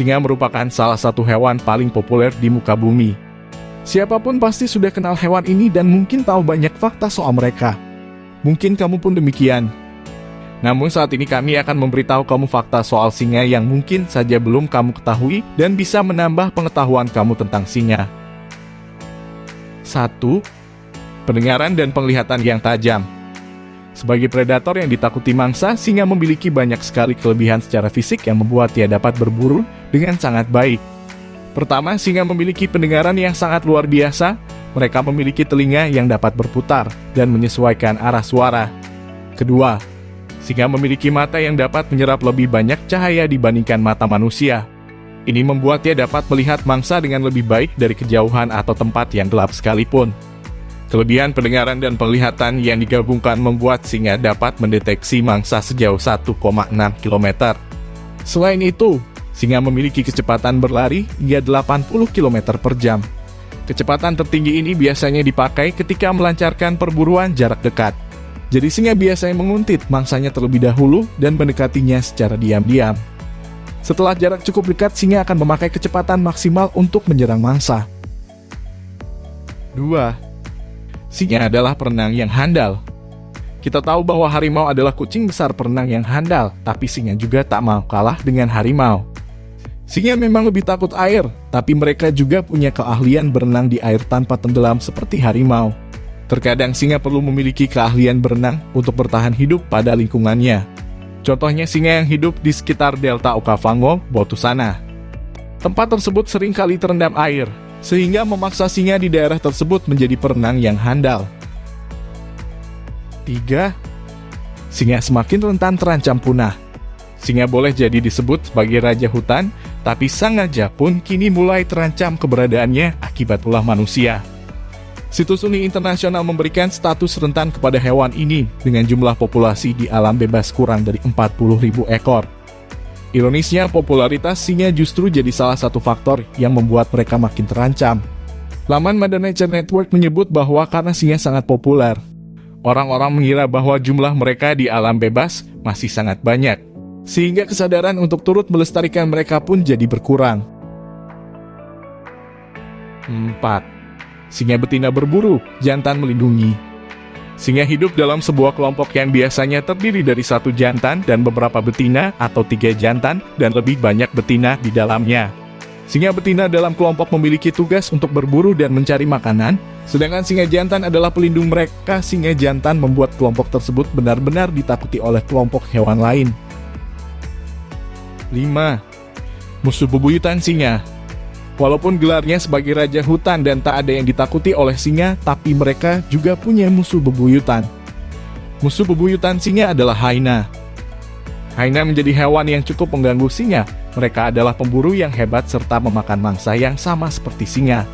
Singa merupakan salah satu hewan paling populer di muka bumi. Siapapun pasti sudah kenal hewan ini dan mungkin tahu banyak fakta soal mereka. Mungkin kamu pun demikian. Namun saat ini kami akan memberitahu kamu fakta soal singa yang mungkin saja belum kamu ketahui dan bisa menambah pengetahuan kamu tentang singa. 1. Pendengaran dan penglihatan yang tajam. Sebagai predator yang ditakuti mangsa, singa memiliki banyak sekali kelebihan secara fisik yang membuat ia dapat berburu dengan sangat baik. Pertama, singa memiliki pendengaran yang sangat luar biasa. Mereka memiliki telinga yang dapat berputar dan menyesuaikan arah suara. Kedua, singa memiliki mata yang dapat menyerap lebih banyak cahaya dibandingkan mata manusia. Ini membuat ia dapat melihat mangsa dengan lebih baik dari kejauhan atau tempat yang gelap sekalipun. Kelebihan pendengaran dan penglihatan yang digabungkan membuat singa dapat mendeteksi mangsa sejauh 1,6 km. Selain itu, singa memiliki kecepatan berlari hingga 80 km per jam. Kecepatan tertinggi ini biasanya dipakai ketika melancarkan perburuan jarak dekat. Jadi singa biasanya menguntit mangsanya terlebih dahulu dan mendekatinya secara diam-diam. Setelah jarak cukup dekat, singa akan memakai kecepatan maksimal untuk menyerang mangsa. 2. Singa adalah perenang yang handal. Kita tahu bahwa harimau adalah kucing besar perenang yang handal, tapi singa juga tak mau kalah dengan harimau. Singa memang lebih takut air, tapi mereka juga punya keahlian berenang di air tanpa tenggelam seperti harimau. Terkadang singa perlu memiliki keahlian berenang untuk bertahan hidup pada lingkungannya. Contohnya singa yang hidup di sekitar Delta Okavango, Botswana. Tempat tersebut sering kali terendam air, sehingga memaksa singa di daerah tersebut menjadi perenang yang handal. 3. Singa semakin rentan terancam punah. Singa boleh jadi disebut sebagai raja hutan, tapi sang raja pun kini mulai terancam keberadaannya akibat ulah manusia. Situs Uni Internasional memberikan status rentan kepada hewan ini dengan jumlah populasi di alam bebas kurang dari 40.000 ekor. Ironisnya, popularitas singa justru jadi salah satu faktor yang membuat mereka makin terancam. Laman Mother Nature Network menyebut bahwa karena singa sangat populer, orang-orang mengira bahwa jumlah mereka di alam bebas masih sangat banyak, sehingga kesadaran untuk turut melestarikan mereka pun jadi berkurang. 4. Singa betina berburu, jantan melindungi. Singa hidup dalam sebuah kelompok yang biasanya terdiri dari satu jantan dan beberapa betina atau 3 jantan dan lebih banyak betina di dalamnya. Singa betina dalam kelompok memiliki tugas untuk berburu dan mencari makanan, sedangkan singa jantan adalah pelindung mereka. Singa jantan membuat kelompok tersebut benar-benar ditakuti oleh kelompok hewan lain. 5. Musuh bebuyutan singa. Walaupun gelarnya sebagai raja hutan dan tak ada yang ditakuti oleh singa, tapi mereka juga punya musuh bebuyutan. Musuh bebuyutan singa adalah hyena. Hyena menjadi hewan yang cukup mengganggu singa. Mereka adalah pemburu yang hebat serta memakan mangsa yang sama seperti singa.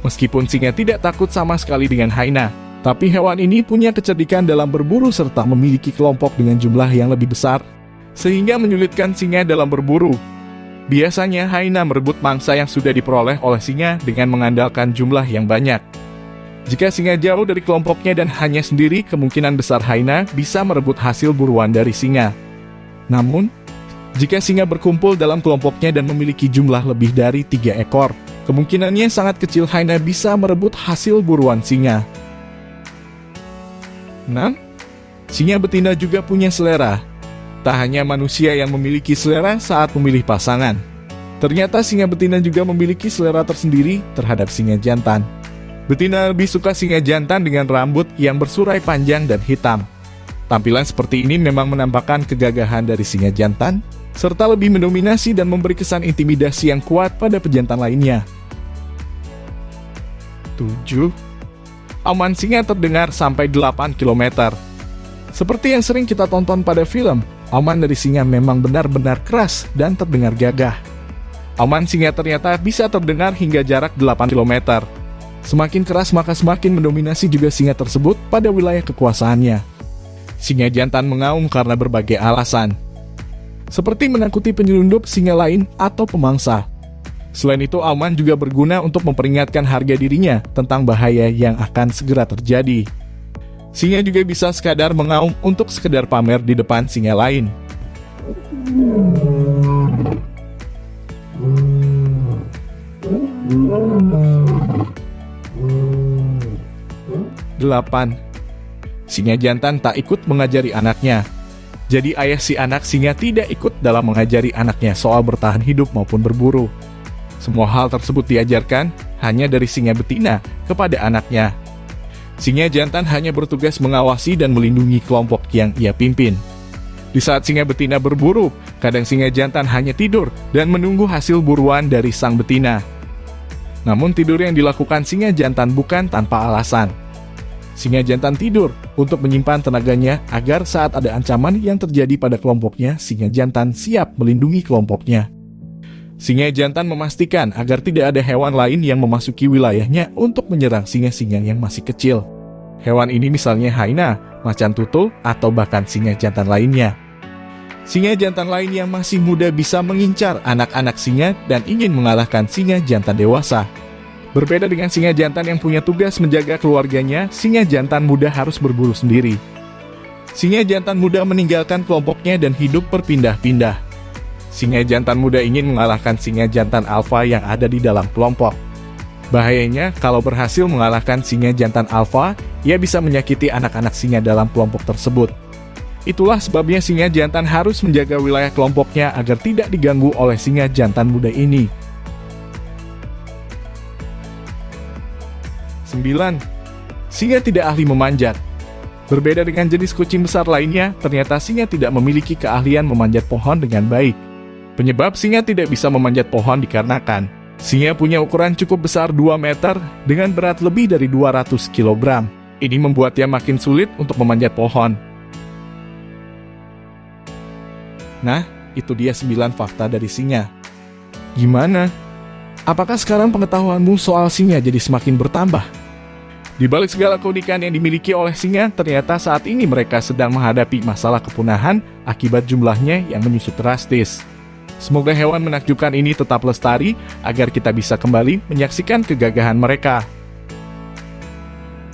Meskipun singa tidak takut sama sekali dengan hyena, tapi hewan ini punya kecerdikan dalam berburu serta memiliki kelompok dengan jumlah yang lebih besar, sehingga menyulitkan singa dalam berburu. Biasanya hyena merebut mangsa yang sudah diperoleh oleh singa dengan mengandalkan jumlah yang banyak. Jika singa jauh dari kelompoknya dan hanya sendiri, kemungkinan besar hyena bisa merebut hasil buruan dari singa. Namun, jika singa berkumpul dalam kelompoknya dan memiliki jumlah lebih dari 3 ekor, kemungkinannya sangat kecil hyena bisa merebut hasil buruan singa. 6. Singa betina juga punya selera. Tak hanya manusia yang memiliki selera saat memilih pasangan. Ternyata singa betina juga memiliki selera tersendiri terhadap singa jantan. Betina lebih suka singa jantan dengan rambut yang bersurai panjang dan hitam. Tampilan seperti ini memang menampakkan kegagahan dari singa jantan, serta lebih mendominasi dan memberi kesan intimidasi yang kuat pada pejantan lainnya. 7. Auman singa terdengar sampai 8 km. Seperti yang sering kita tonton pada film, auman dari singa memang benar-benar keras dan terdengar gagah. Auman singa ternyata bisa terdengar hingga jarak 8 km. Semakin keras maka semakin mendominasi juga singa tersebut pada wilayah kekuasaannya. Singa jantan mengaum karena berbagai alasan, seperti menakuti penyelundup singa lain atau pemangsa. Selain itu, auman juga berguna untuk memperingatkan harga dirinya tentang bahaya yang akan segera terjadi. Singa juga bisa sekadar mengaum untuk sekedar pamer di depan singa lain. 8. Singa jantan tak ikut mengajari anaknya. Jadi ayah si anak singa tidak ikut dalam mengajari anaknya soal bertahan hidup maupun berburu. Semua hal tersebut diajarkan hanya dari singa betina kepada anaknya. Singa jantan hanya bertugas mengawasi dan melindungi kelompok yang ia pimpin. Di saat singa betina berburu, kadang singa jantan hanya tidur dan menunggu hasil buruan dari sang betina. Namun tidur yang dilakukan singa jantan bukan tanpa alasan. Singa jantan tidur untuk menyimpan tenaganya agar saat ada ancaman yang terjadi pada kelompoknya, singa jantan siap melindungi kelompoknya. Singa jantan memastikan agar tidak ada hewan lain yang memasuki wilayahnya untuk menyerang singa-singa yang masih kecil. Hewan ini misalnya hyena, macan tutul, atau bahkan singa jantan lainnya. Singa jantan lain yang masih muda bisa mengincar anak-anak singa dan ingin mengalahkan singa jantan dewasa. Berbeda dengan singa jantan yang punya tugas menjaga keluarganya, singa jantan muda harus berburu sendiri. Singa jantan muda meninggalkan kelompoknya dan hidup berpindah-pindah. Singa jantan muda ingin mengalahkan singa jantan alfa yang ada di dalam kelompok. Bahayanya, kalau berhasil mengalahkan singa jantan alfa, ia bisa menyakiti anak-anak singa dalam kelompok tersebut. Itulah sebabnya singa jantan harus menjaga wilayah kelompoknya agar tidak diganggu oleh singa jantan muda ini. 9. Singa tidak ahli memanjat. Berbeda dengan jenis kucing besar lainnya, ternyata singa tidak memiliki keahlian memanjat pohon dengan baik. Penyebab singa tidak bisa memanjat pohon dikarenakan singa punya ukuran cukup besar 2 meter dengan berat lebih dari 200 kg. Ini membuatnya makin sulit untuk memanjat pohon. Nah, itu dia 9 fakta dari singa. Gimana? Apakah sekarang pengetahuanmu soal singa jadi semakin bertambah? Di balik segala keunikan yang dimiliki oleh singa, ternyata saat ini mereka sedang menghadapi masalah kepunahan akibat jumlahnya yang menyusut drastis. Semoga hewan menakjubkan ini tetap lestari agar kita bisa kembali menyaksikan kegagahan mereka.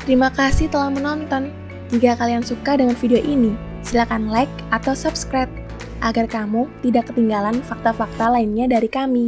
Terima kasih telah menonton. Jika kalian suka dengan video ini, silakan like atau subscribe agar kamu tidak ketinggalan fakta-fakta lainnya dari kami.